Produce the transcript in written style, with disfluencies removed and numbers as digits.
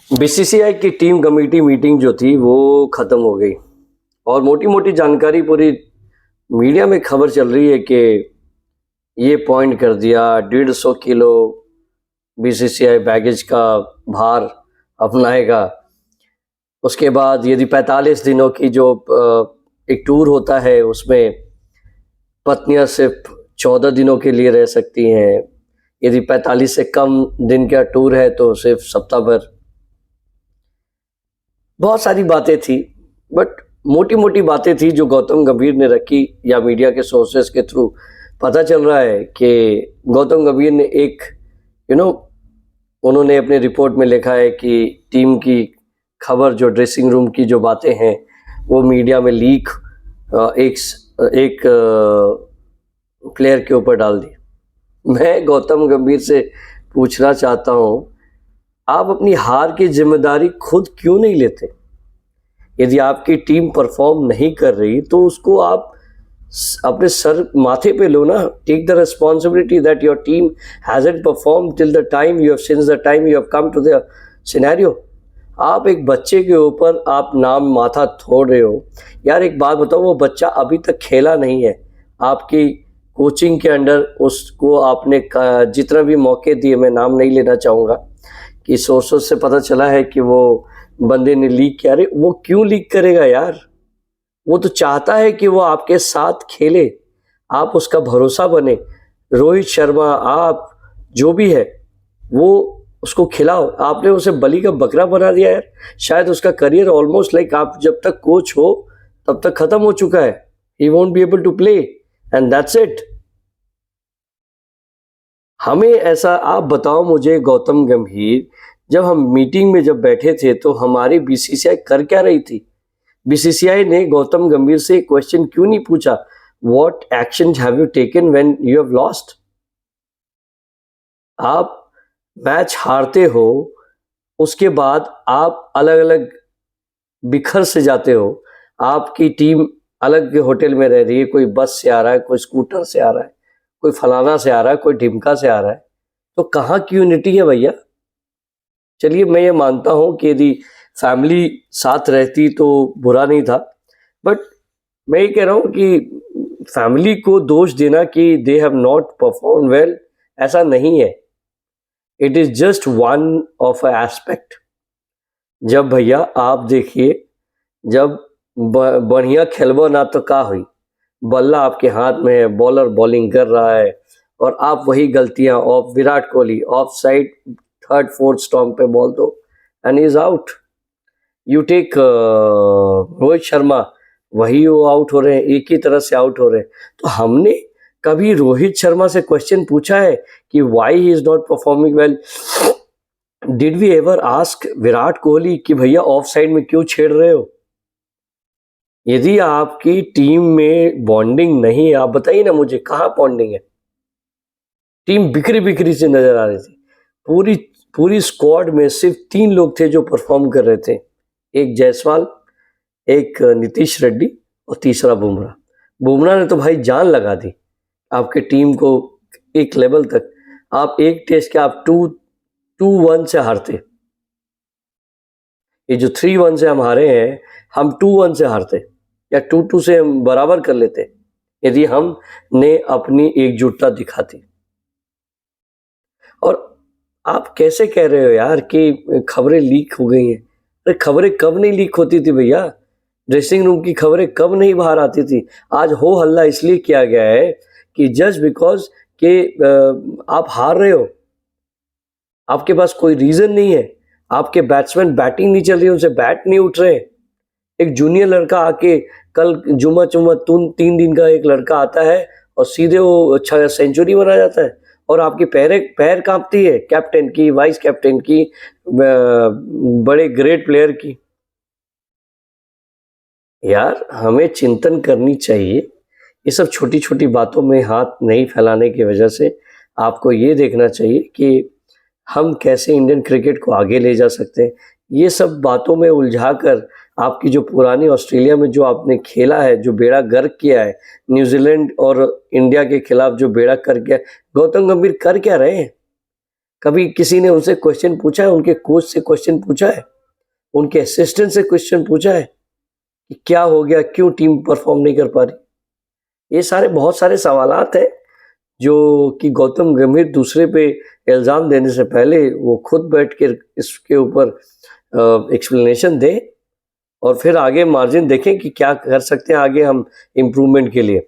BCCI की team committee meeting जो थी वो ख़त्म हो गई और मोटी मोटी जानकारी पूरी मीडिया में खबर चल रही है कि ये पॉइंट कर दिया 150 किलो बीसीसीआई बैगेज का भार अपनाएगा। उसके बाद यदि 45 दिनों की जो एक टूर होता है उसमें पत्नियां सिर्फ 14 दिनों के लिए रह सकती हैं। यदि 45 से कम दिन का टूर है तो सिर्फ सप्ताह भर। बहुत सारी बातें थी, बट मोटी मोटी बातें थी जो गौतम गंभीर ने रखी या मीडिया के सोर्सेस के थ्रू पता चल रहा है कि गौतम गंभीर ने एक उन्होंने अपने रिपोर्ट में लिखा है कि टीम की खबर जो ड्रेसिंग रूम की जो बातें हैं वो मीडिया में लीक एक प्लेयर के ऊपर डाल दी। मैं गौतम गंभीर से पूछना चाहता हूँ, आप अपनी हार की जिम्मेदारी खुद क्यों नहीं लेते? यदि आपकी टीम परफॉर्म नहीं कर रही तो उसको आप अपने सर माथे पे लो ना। Take the responsibility that your team hasn't perform till the time you have since the time you have come to the scenario. आप एक बच्चे के ऊपर आप नाम माथा छोड़ रहे हो। यार एक बात बताओ, वो बच्चा अभी तक खेला नहीं है, आपकी कोचिंग के अंडर उसको आपने जितना भी मौके दिए, मैं नाम नहीं लेना चाहूँगा, कि सोर्सेस से पता चला है कि वो बंदे ने लीक किया। अरे वो क्यों लीक करेगा यार? वो तो चाहता है कि वो आपके साथ खेले, आप उसका भरोसा बने। रोहित शर्मा, आप जो भी है वो उसको खिलाओ। आपने उसे बलि का बकरा बना दिया यार। शायद उसका करियर ऑलमोस्ट लाइक आप जब तक कोच हो तब तक खत्म हो चुका है। He won't be able to play and that's it. हमें ऐसा, आप बताओ मुझे गौतम गंभीर, जब हम मीटिंग में जब बैठे थे तो हमारी बीसीसीआई कर क्या रही थी? बीसीसीआई ने गौतम गंभीर से क्वेश्चन क्यों नहीं पूछा, what action have you taken when you have lost? आप मैच हारते हो, उसके बाद आप अलग अलग बिखर से जाते हो। आपकी टीम अलग होटल में रह रही है, कोई बस से आ रहा है, कोई स्कूटर से आ रहा है, कोई फलाना से आ रहा है, कोई ढिमका से आ रहा है। तो कहाँ की यूनिटी है भैया? चलिए मैं ये मानता हूँ कि यदि फैमिली साथ रहती तो बुरा नहीं था, बट मैं ये कह रहा हूँ कि फैमिली को दोष देना कि they have not perform well, ऐसा नहीं है। It is just one of a aspect. जब भैया आप देखिए, जब बढ़िया खेलबो ना तो का हुई, बल्ला आपके हाथ में है, बॉलर बॉलिंग कर रहा है और आप वही गलतियां of Virat Kohli off side third fourth stump पे बॉल दो and is out. You take Rohit Sharma, वही वो आउट हो रहे हैं, एक ही तरह से आउट हो रहे हैं। तो हमने कभी रोहित शर्मा से क्वेश्चन पूछा है कि why he is not performing well? Did we ever ask Virat Kohli कि भैया ऑफ साइड में क्यों छेड़ रहे हो? यदि आपकी टीम में बॉन्डिंग नहीं है, आप बताइए ना मुझे, कहाँ बॉन्डिंग है? टीम बिखरी बिखरी से नजर आ रही थी। पूरी स्क्वाड में सिर्फ 3 लोग थे जो परफॉर्म कर रहे थे, एक जायसवाल, एक नीतीश रेड्डी और तीसरा बुमराह। बुमराह ने तो भाई जान लगा दी आपके टीम को एक लेवल तक। आप एक टेस्ट के आप 2-1 से हारते। ये जो 3-1 से हम हारे हैं, हम 2-1 से हारते या 2-2 से हम बराबर कर लेते यदि हमने अपनी एकजुटता दिखाती। और आप कैसे कह रहे हो यार कि खबरें लीक हो गई हैं? अरे खबरें कब नहीं लीक होती थी भैया? ड्रेसिंग रूम की खबरें कब नहीं बाहर आती थी? आज हो हल्ला इसलिए किया गया है कि जस्ट बिकॉज के आप हार रहे हो, आपके पास कोई रीजन नहीं है, आपके बैट्समैन बैटिंग नहीं चल रही, उनसे बैट नहीं उठ रहे। एक जूनियर लड़का आके, कल जुम्मा 3 दिन का एक लड़का आता है और सीधे वो सेंचुरी बना जाता है और आपकी पैर कांपती है, कैप्टन की, वाइस कैप्टन की, बड़े ग्रेट प्लेयर की। यार हमें चिंतन करनी चाहिए। ये सब छोटी छोटी बातों में हाथ नहीं फैलाने की वजह से आपको ये देखना चाहिए कि हम कैसे इंडियन क्रिकेट को आगे ले जा सकते हैं। ये सब बातों में उलझा कर आपकी जो पुरानी ऑस्ट्रेलिया में जो आपने खेला है, जो बेड़ा गर्क किया है, न्यूजीलैंड और इंडिया के खिलाफ जो बेड़ा कर गया, गौतम गंभीर कर क्या रहे हैं? कभी किसी ने उनसे क्वेश्चन पूछा है, उनके कोच से क्वेश्चन पूछा है, उनके असिस्टेंट से क्वेश्चन पूछा है कि क्या हो गया, क्यों टीम परफॉर्म नहीं कर पा रही? ये सारे बहुत सारे सवालात हैं जो कि गौतम गंभीर दूसरे पे इल्ज़ाम देने से पहले वो खुद बैठ के इसके ऊपर एक्सप्लेनेशन दें और फिर आगे मार्जिन देखें कि क्या कर सकते हैं आगे हम इम्प्रूवमेंट के लिए।